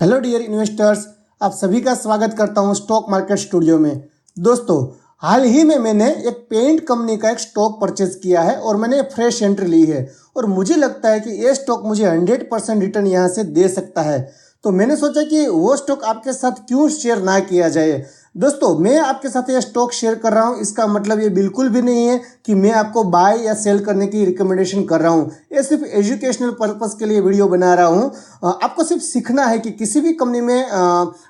Hello dear investors, आप सभी का स्वागत करता हूं स्टॉक मार्केट स्टूडियो में। दोस्तों, हाल ही में मैंने एक पेंट कंपनी का एक स्टॉक परचेज किया है और मैंने फ्रेश एंट्री ली है और मुझे लगता है कि ये स्टॉक मुझे 100% रिटर्न यहाँ से दे सकता है। तो मैंने सोचा कि वो स्टॉक आपके साथ क्यों शेयर ना किया जाए। दोस्तों, मैं आपके साथ ये स्टॉक शेयर कर रहा हूँ, इसका मतलब ये बिल्कुल भी नहीं है कि मैं आपको बाय या सेल करने की रिकमेंडेशन कर रहा हूँ। ये सिर्फ एजुकेशनल पर्पस के लिए वीडियो बना रहा हूँ। आपको सिर्फ सीखना है कि किसी भी कंपनी में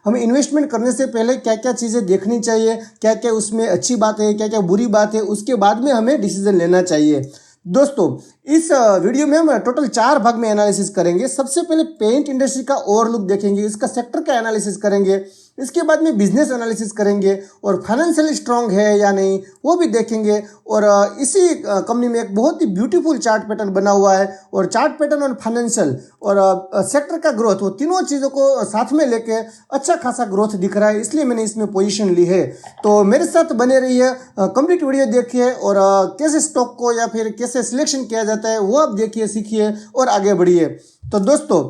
हमें इन्वेस्टमेंट करने से पहले क्या क्या चीज़ें देखनी चाहिए, क्या क्या उसमें अच्छी बात है, क्या क्या बुरी बात है, उसके बाद में हमें डिसीजन लेना चाहिए। दोस्तों, इस वीडियो में हम टोटल 4 भाग में एनालिसिस करेंगे। सबसे पहले पेंट इंडस्ट्री का ओवरलुक देखेंगे, इसका सेक्टर का एनालिसिस करेंगे। इसके बाद में बिजनेस एनालिसिस करेंगे और फाइनेंशियली स्ट्रांग है या नहीं वो भी देखेंगे। और इसी कंपनी में एक बहुत ही ब्यूटीफुल चार्ट पैटर्न बना हुआ है और चार्ट पैटर्न और फाइनेंशियल और सेक्टर का ग्रोथ, वो तीनों चीज़ों को साथ में लेके अच्छा खासा ग्रोथ दिख रहा है, इसलिए मैंने इसमें पोजीशन ली है। तो मेरे साथ बने रहिए, कंप्लीट वीडियो देखिए और कैसे स्टॉक को या फिर कैसे सिलेक्शन किया जाता है वो आप देखिए, सीखिए और आगे बढ़िए। तो दोस्तों,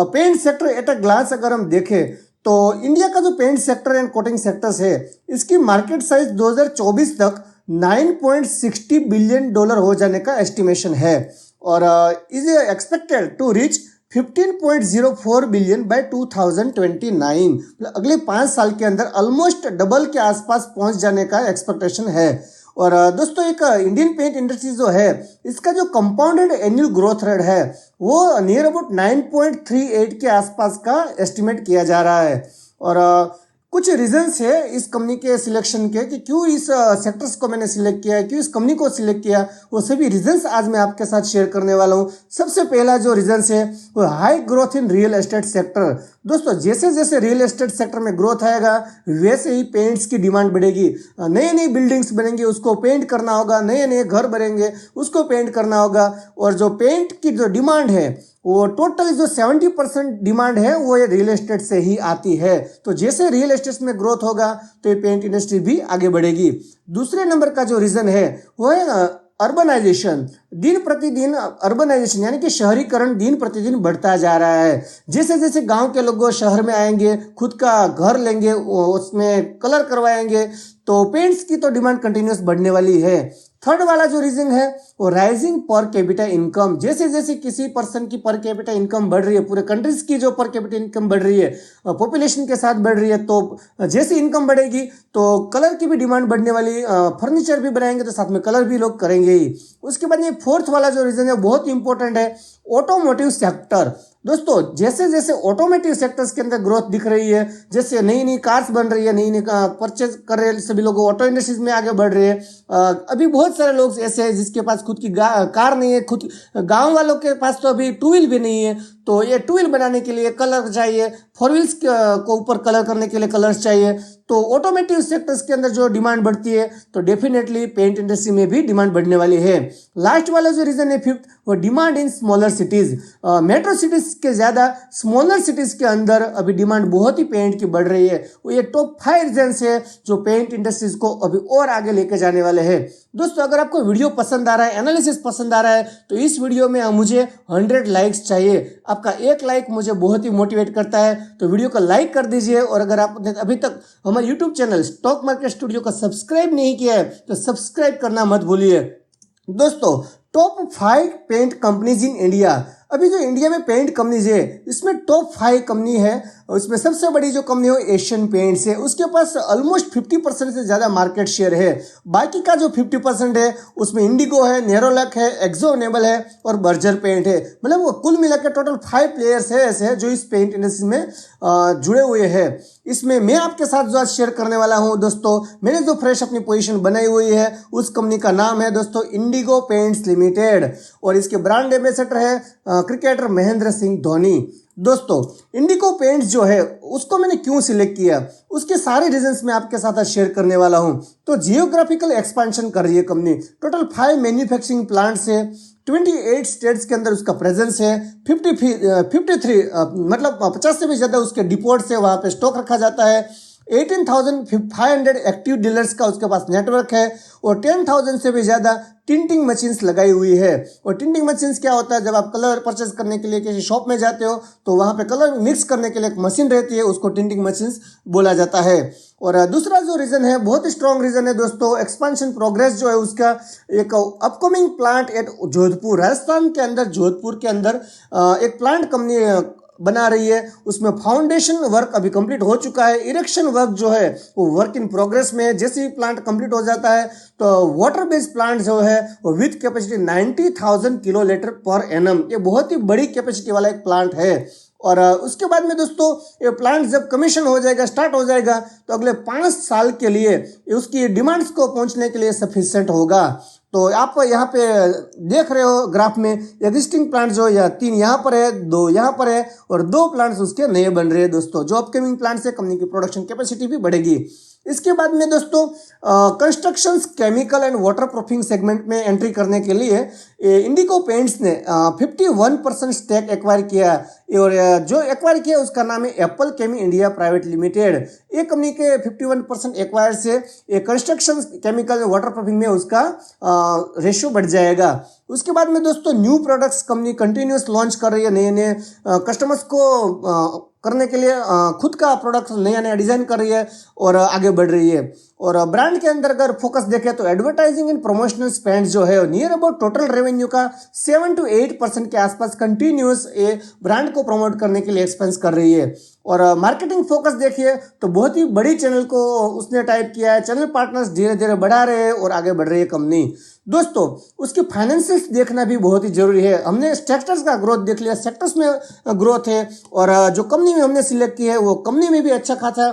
paint sector at a glance अगर हम देखें तो इंडिया का जो paint sector and coating sectors है, इसकी मार्केट साइज 2024 तक $9.60 बिलियन हो जाने का एस्टिमेशन है और is expected to reach 15.04 billion by 2029। अगले 5 साल के अंदर ऑलमोस्ट डबल के आसपास पहुंच जाने का एक्सपेक्टेशन है। और दोस्तों, एक इंडियन पेंट इंडस्ट्री जो है, इसका जो कंपाउंडेड एनुअल ग्रोथ रेट है वो नियर अबाउट 9.38 के आसपास का एस्टिमेट किया जा रहा है। और कुछ रीजंस है इस कंपनी के सिलेक्शन के कि क्यों इस सेक्टर्स को मैंने सिलेक्ट किया है, क्यों इस कंपनी को सिलेक्ट किया, वो सभी रीजंस आज मैं आपके साथ शेयर करने वाला हूँ। सबसे पहला जो रीजंस है वो high growth in real estate sector. दोस्तों, जैसे जैसे रियल एस्टेट सेक्टर में ग्रोथ आएगा वैसे ही पेंट्स की डिमांड बढ़ेगी। नई नई बिल्डिंग्स बनेंगी, उसको पेंट करना होगा, नए नए घर बनेंगे, उसको पेंट करना होगा। और जो पेंट की जो डिमांड है वो टोटल जो 70% डिमांड है वो ये रियल एस्टेट से ही आती है। तो जैसे रियल एस्टेट में ग्रोथ होगा तो ये पेंट इंडस्ट्री भी आगे बढ़ेगी। दूसरे नंबर का जो रीजन है वो है अर्बनाइजेशन। दिन प्रतिदिन अर्बनाइजेशन यानी कि शहरीकरण दिन प्रतिदिन बढ़ता जा रहा है। जैसे जैसे गांव के लोग शहर में आएंगे, खुद का घर लेंगे, उसमें कलर करवाएंगे, तो पेंट्स की तो डिमांड कंटिन्यूस बढ़ने वाली है। थर्ड वाला जो रीजन है वो राइजिंग पर कैपिटा इनकम। जैसे जैसे किसी पर्सन की पर कैपिटा इनकम बढ़ रही है, पूरे कंट्रीज की जो पर कैपिटा इनकम बढ़ रही है, पॉपुलेशन के साथ बढ़ रही है, तो जैसे इनकम बढ़ेगी तो कलर की भी डिमांड बढ़ने वाली, फर्नीचर भी बनाएंगे तो साथ में कलर भी लोग करेंगे ही। उसके बाद ये फोर्थ वाला जो रीजन है बहुत इंपॉर्टेंट है, ऑटोमोटिव सेक्टर। दोस्तों, जैसे जैसे ऑटोमोटिव सेक्टर्स के अंदर ग्रोथ दिख रही है, जैसे नई नई कार्स बन रही है, नई नई परचेज कर रहे हैं सभी लोग, ऑटो इंडस्ट्रीज में आगे बढ़ रहे हैं। अभी बहुत सारे लोग ऐसे हैं जिसके पास खुद की कार नहीं है, खुद गांव वालों के पास तो अभी टू व्हील भी नहीं है, तो ये टू व्हील बनाने के लिए कलर चाहिए, फोर व्हील्स को ऊपर कलर करने के लिए कलर्स चाहिए। तो ऑटोमोटिव सेक्टर्स के अंदर जो डिमांड बढ़ती है तो डेफिनेटली पेंट इंडस्ट्री में भी डिमांड बढ़ने वाली है। लास्ट वाला जो रीजन है फिफ्थ, वो demand in smaller cities. Metro cities के ज्यादा स्मॉलर सिटीज के अंदर अभी डिमांड बहुत ही पेंट की बढ़ रही है। वो ये टॉप 5 रीजंस है जो पेंट इंडस्ट्रीज को अभी और आगे लेके जाने वाले हैं। दोस्तों, अगर आपको वीडियो पसंद आ रहा है, एनालिसिस पसंद आ रहा है, तो इस वीडियो में मुझे 100 लाइक्स चाहिए। आपका एक लाइक मुझे बहुत ही मोटिवेट करता है, तो वीडियो को लाइक कर दीजिए। और अगर आपने अभी तक हमारे YouTube channel stock market studio को सब्सक्राइब नहीं किया है तो सब्सक्राइब करना मत भूलिए। दोस्तों, top 5 paint companies in India. अभी जो इंडिया में पेंट कंपनीज है इसमें टॉप 5 कंपनी है, उसमें सबसे बड़ी जो कंपनी है एशियन पेंट्स है, उसके पास ऑलमोस्ट 50% से ज़्यादा मार्केट शेयर है। बाकी का जो 50% है उसमें इंडिगो है, नेरोलैक है, एक्जोनेबल है और बर्जर पेंट है। मतलब वो कुल मिलाकर टोटल 5 प्लेयर्स है ऐसे जो इस पेंट इंडस्ट्री में जुड़े हुए हैं। इसमें मैं आपके साथ जो आज शेयर करने वाला हूं दोस्तों, मैंने जो फ्रेश अपनी पोजीशन बनाई हुई है उस कंपनी का नाम है दोस्तों इंडिगो पेंट्स लिमिटेड और इसके ब्रांड एम्बेसडर है क्रिकेटर महेंद्र सिंह धोनी। दोस्तों, इंडिगो पेंट्स जो है उसको मैंने क्यों सिलेक्ट किया, उसके सारे रीजंस मैं आपके साथ शेयर करने वाला हूं। तो जियोग्राफिकल एक्सपेंशन कर रही है कंपनी, टोटल 5 मैन्युफैक्चरिंग प्लांट्स है, 28 स्टेट्स के अंदर उसका प्रेजेंस है, 53 मतलब 50 से भी ज़्यादा उसके डिपोट्स है, वहाँ पे स्टॉक रखा जाता है। 18,500 एक्टिव डीलर्स का उसके पास नेटवर्क है और 10,000 से भी ज़्यादा टिंटिंग मशीन्स लगाई हुई है। और टिंटिंग मशीन्स क्या होता है, जब आप कलर परचेज करने के लिए किसी शॉप में जाते हो तो वहाँ पे कलर मिक्स करने के लिए एक मशीन रहती है, उसको टिंटिंग मशीन्स बोला जाता है। और दूसरा जो रीज़न है, बहुत ही स्ट्रॉन्ग रीज़न है दोस्तों, एक्सपेंशन प्रोग्रेस जो है उसका। एक upcoming plant at Jodhpur, Rajasthan के अंदर जोधपुर के अंदर एक प्लांट कंपनी बना रही है। उसमें फाउंडेशन वर्क अभी कंप्लीट हो चुका है, इरेक्शन वर्क जो है वो वर्क इन प्रोग्रेस में है। जैसे ही प्लांट कंप्लीट हो जाता है तो वाटर बेस्ड प्लांट जो है वो with capacity 90,000 kilo litre per annum, ये बहुत ही बड़ी कैपेसिटी वाला एक प्लांट है। और उसके बाद में दोस्तों ये प्लांट जब कमीशन हो जाएगा, स्टार्ट हो जाएगा, तो अगले 5 साल के लिए उसकी डिमांड्स को पहुंचने के लिए सफिशिएंट होगा। तो आप यहाँ पे देख रहे हो ग्राफ में एग्जिस्टिंग प्लांट जो या 3 यहाँ पर है, 2 यहाँ पर है और 2 प्लांट्स उसके नए बन रहे हैं दोस्तों। जो अपकमिंग प्लांट से कंपनी की प्रोडक्शन कैपेसिटी भी बढ़ेगी। इसके बाद में दोस्तों construction, chemical and water proofing segment में एंट्री करने के लिए इंडिको पेंट्स ने 51% स्टेक एक्वायर किया और जो एक्वायर किया उसका नाम है एप्पल केमी इंडिया प्राइवेट लिमिटेड। ये कंपनी के 51% एक्वायर से ये कंस्ट्रक्शन, केमिकल, वाटर प्रूफिंग में उसका रेशियो बढ़ जाएगा। उसके बाद में दोस्तों new products company continuous launch कर रही है, नए नए कस्टमर्स को करने के लिए खुद का प्रोडक्ट नया नया डिजाइन कर रही है और आगे बढ़ रही है। और ब्रांड के अंदर अगर फोकस देखें तो एडवर्टाइजिंग एंड प्रमोशनल स्पेंड जो है नियर अबाउट टोटल रेवेन्यू का 7 to 8% के आसपास कंटिन्यूस ये ब्रांड को प्रमोट करने के लिए एक्सपेंस कर रही है। और मार्केटिंग फोकस देखिए तो बहुत ही बड़ी चैनल को उसने टाइप किया है, चैनल पार्टनर्स धीरे धीरे बढ़ा रहे हैं और आगे बढ़ रही है कंपनी। दोस्तों उसकी फाइनेंशियल्स देखना भी बहुत ही जरूरी है। हमने सेक्टर्स का ग्रोथ देख लिया, सेक्टर्स में ग्रोथ है और जो कंपनी में हमने सिलेक्ट की है वो कंपनी में भी अच्छा खासा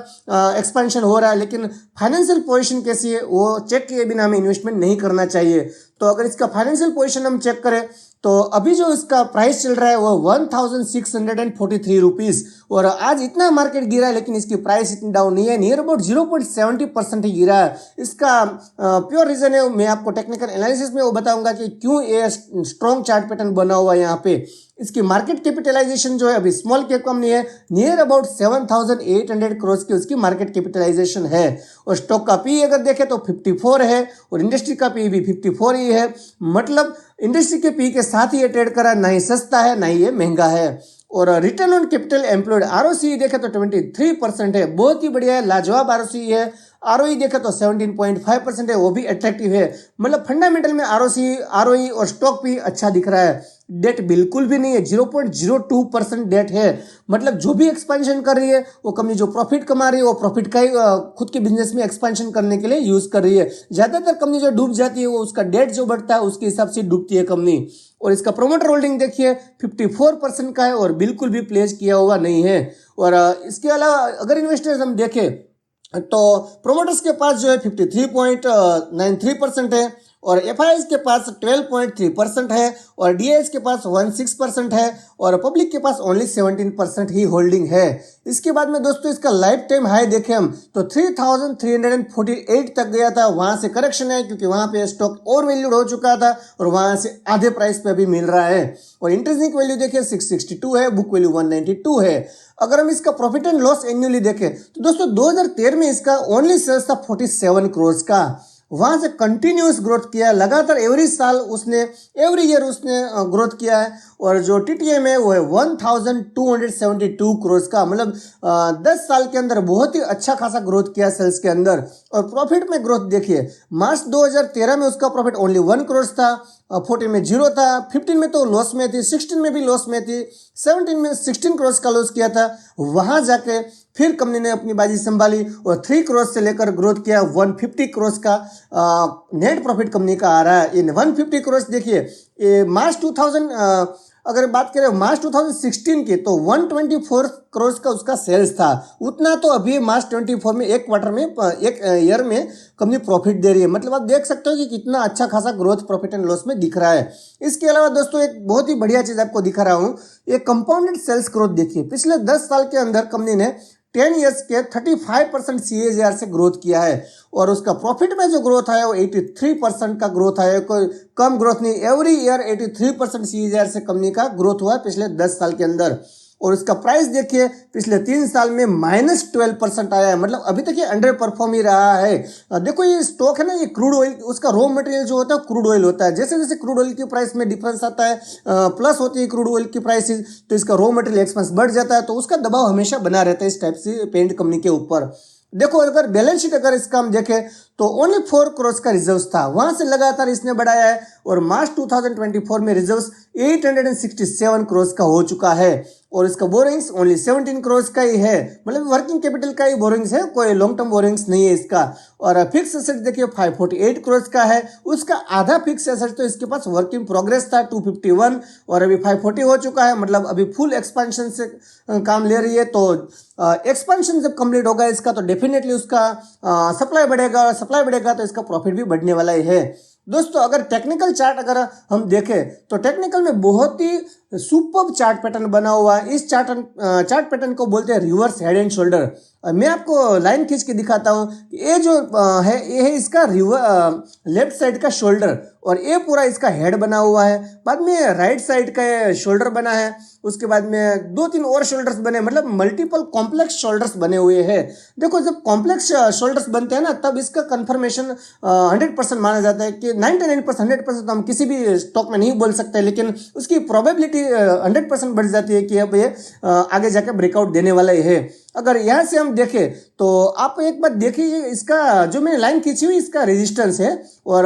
एक्सपेंशन हो रहा है, लेकिन फाइनेंशियल पोजीशन कैसी है वो चेक किए बिना हमें इन्वेस्टमेंट नहीं करना चाहिए। तो अगर इसका फाइनेंशियल पोजीशन हम चेक करें तो अभी जो इसका प्राइस चल रहा है वो 1643 रुपीज़ और आज इतना मार्केट गिरा है लेकिन इसकी प्राइस इतनी डाउन नहीं है, नियर अबाउट 0.70% ही गिरा है। इसका प्योर रीजन है, मैं आपको टेक्निकल एनालिसिस में वो बताऊंगा कि क्यों ये स्ट्रॉन्ग चार्ट पैटर्न बना हुआ है यहाँ पे। इसकी मार्केट कैपिटलाइजेशन जो है अभी स्मॉल कैप कंपनी है, नियर अबाउट 7,800 करोड़ की उसकी मार्केट कैपिटलाइजेशन है। और स्टॉक का पी अगर देखें तो 54 है और इंडस्ट्री का पी भी 54 ही है। मतलब इंडस्ट्री के पी के साथ ही ये ट्रेड करा, ना ही सस्ता है ना ही ये महंगा है। और return on capital employed ROCE देखें तो 23% है, बहुत ही बढ़िया है, लाजवाब ROCE है। ROE देखें तो 17.5% है, वो भी अट्रैक्टिव है। मतलब फंडामेंटल में ROE और स्टॉक भी अच्छा दिख रहा है। डेट बिल्कुल भी नहीं है, 0.02% डेट है। मतलब जो भी एक्सपेंशन कर रही है वो कंपनी जो प्रॉफिट कमा रही है वो प्रॉफिट का ही खुद के बिजनेस में एक्सपेंशन करने के लिए यूज कर रही है। ज्यादातर कंपनी जो डूब जाती है वो उसका डेट जो बढ़ता है उसके हिसाब से डूबती है कंपनी। और इसका प्रोमोटर होल्डिंग देखिए 54% का है और बिल्कुल भी प्लेस किया हुआ नहीं है। और इसके अलावा अगर इन्वेस्टर्स हम देखें तो प्रोमोटर्स के पास जो है 53.93% है और FIIs के पास 12.3% है और DIs के पास 16% है और पब्लिक के पास ओनली 17% ही होल्डिंग है। इसके बाद में दोस्तों इसका लाइफ टाइम हाई देखें हम तो 3,348 तक गया था, वहां से करेक्शन है क्योंकि वहां पे स्टॉक ओवर वैल्यूड हो चुका था और वहां से आधे प्राइस पे अभी मिल रहा है। और इंट्रिंसिक वैल्यू देखिए 662 है, बुक वैल्यू 192 है। अगर हम इसका प्रॉफिट एंड लॉस एन्युअली देखें तो दोस्तों 2013 में इसका ओनली सेल्स था 47 करोड़ का, वहां से कंटिन्यूस ग्रोथ किया है लगातार, एवरी ईयर उसने ग्रोथ किया है। और जो TTM है वो है 1,272 करोड़ का, मतलब 10 साल के अंदर बहुत ही अच्छा खासा ग्रोथ किया सेल्स के अंदर। और प्रॉफिट में ग्रोथ देखिए, मार्च 2013 में उसका प्रॉफिट ओनली 1 करोड़ था, 14 में 0 था, 15 में तो लॉस में थी, 16 में भी लॉस में थी, 17 में 16 करोड़ का लॉस किया था। वहां जाके फिर कंपनी ने अपनी बाजी संभाली और 3 करोड़ से लेकर ग्रोथ किया 150 करोड़ का नेट प्रॉफिट कंपनी का आ रहा है। इन 150 करोड़ देखिए ये मार्च 2000 अगर बात करें मार्च 2016 की तो 124 करोड़ का उसका सेल्स था। उतना तो अभी मार्च 24 में एक क्वार्टर में एक ईयर में कंपनी प्रॉफिट दे रही है। मतलब आप देख सकते हो कि कितना अच्छा खासा ग्रोथ प्रॉफिट एंड लॉस में दिख रहा है। इसके अलावा दोस्तों एक बहुत ही बढ़िया चीज आपको दिखा रहा हूँ, ये कंपाउंडेड सेल्स ग्रोथ देखिए। पिछले 10 साल के अंदर कंपनी ने 10 ईयर्स के 35% CAGR से ग्रोथ किया है और उसका प्रॉफिट में जो ग्रोथ आया वो 83% का ग्रोथ आया, कोई कम ग्रोथ नहीं। एवरी ईयर 83% CAGR से कंपनी का ग्रोथ हुआ है पिछले 10 साल के अंदर। और इसका प्राइस देखिए पिछले 3 साल में -12% आया है, मतलब अभी तक ये अंडर परफॉर्म ही रहा है। देखो ये स्टॉक है ना, ये क्रूड ऑयल, उसका रॉ मटेरियल जो होता है क्रूड ऑयल होता है। जैसे जैसे क्रूड ऑयल की प्राइस में डिफरेंस आता है, प्लस होती है क्रूड ऑयल की प्राइस, तो इसका रॉ मटेरियल एक्सपेंस बढ़ जाता है, तो उसका दबाव हमेशा बना रहता है इस टाइप से पेंट कंपनी के ऊपर। देखो अगर बैलेंस शीट अगर इसका हम देखें तो ओनली 4 करोड़ का रिजर्व था, वहां से लगातार इसने बढ़ाया है और मार्च 2024 में रिजर्व 867 करोड़ का हो चुका है और इसका बोरिंग्स ओनली 17 करोड़ का ही है, मतलब वर्किंग कैपिटल का ही बोरिंग्स है, कोई लॉन्ग टर्म बोरिंग्स नहीं है इसका। और फिक्स एसेट देखिए 548 करोड़ का है, उसका आधा फिक्स एसेट तो इसके पास वर्किंग प्रोग्रेस था 251 और अभी 540 हो चुका है, मतलब अभी फुल एक्सपेंशन से काम ले रही है। तो एक्सपेंशन जब कंप्लीट होगा इसका तो डेफिनेटली उसका सप्लाई बढ़ेगा और सप्लाई बढ़ेगा तो इसका प्रॉफिट भी बढ़ने वाला ही है। दोस्तों अगर टेक्निकल चार्ट अगर हम देखें तो टेक्निकल में बहुत ही सुपर्ब चार्ट पैटर्न बना हुआ है। इस चार्ट पैटर्न को बोलते हैं रिवर्स हेड एंड शोल्डर। मैं आपको लाइन खींच के दिखाता हूँ। ये जो है ये है इसका लेफ्ट साइड का शोल्डर और ये पूरा इसका हेड बना हुआ है। बाद में राइट साइड का शोल्डर बना है, उसके बाद में 2-3 और शोल्डर्स बने, मतलब मल्टीपल कॉम्प्लेक्स शोल्डर्स बने हुए हैं। देखो जब कॉम्प्लेक्स शोल्डर्स बनते हैं ना तब इसका कंफर्मेशन 100% माना जाता है कि 99% 100% तो हम किसी भी स्टॉक में नहीं बोल सकते, लेकिन उसकी प्रोबेबिलिटी 100% बढ़ जाती है कि अब ये आगे जाके ब्रेकआउट देने वाला ही है। अगर यहाँ से हम देखें तो आप एक बात देखिए, इसका जो मैंने लाइन खींची हुई इसका रेजिस्टेंस है और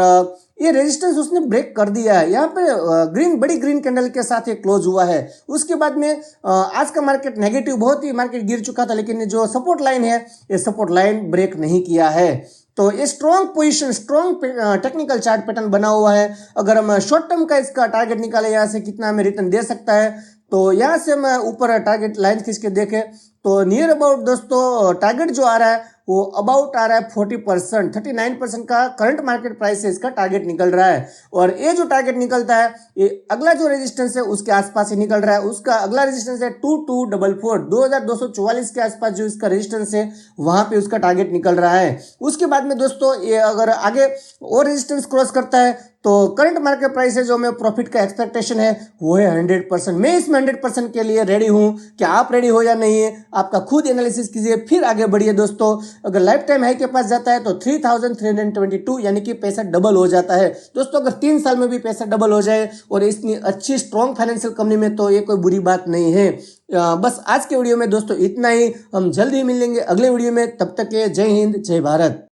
ये रेजिस्टेंस उसने ब्रेक कर दिया है। यहाँ पे बड़ी ग्रीन कैंडल के साथ ये क्लोज हुआ है। उसके बाद में आज का मार्केट नेगेटिव, बहुत ही मार्केट गिर चुका था, लेकिन जो सपोर्ट लाइन है ये सपोर्ट लाइन ब्रेक नहीं किया है। तो ये strong position, strong technical chart pattern बना हुआ है। अगर हम शॉर्ट टर्म का इसका टारगेट निकाले यहाँ से कितना हमें रिटर्न दे सकता है, तो यहाँ से हम ऊपर टारगेट लाइन खींच के देखें तो नियर अबाउट दोस्तों टारगेट जो आ रहा है वो अबाउट आ रहा है 40%, 39% का करंट मार्केट प्राइस से इसका टारगेट निकल रहा है। और ये जो टारगेट निकलता है ये अगला जो रेजिस्टेंस है उसके आसपास ही निकल रहा है। उसका अगला रेजिस्टेंस है 2244, 2244 के आसपास जो इसका रेजिस्टेंस है वहां पे उसका टारगेट निकल रहा है। उसके बाद में दोस्तों ये अगर आगे और रेजिस्टेंस क्रॉस करता है तो करंट मार्केट प्राइस है जो हमें प्रॉफिट का एक्सपेक्टेशन है वो है 100%। मैं इसमें 100% के लिए रेडी हूं। क्या आप रेडी हो या नहीं है, आपका खुद एनालिसिस कीजिए फिर आगे बढ़िए। दोस्तों अगर लाइफ टाइम हाई के पास जाता है तो 3322 यानी कि पैसा डबल हो जाता है। दोस्तों अगर 3 साल में भी पैसा डबल हो जाए और इतनी अच्छी स्ट्रॉन्ग फाइनेंशियल कंपनी में तो ये कोई बुरी बात नहीं है। बस आज के वीडियो में दोस्तों इतना ही। हम जल्द ही मिलेंगे अगले वीडियो में, तब तक के जय हिंद जय भारत।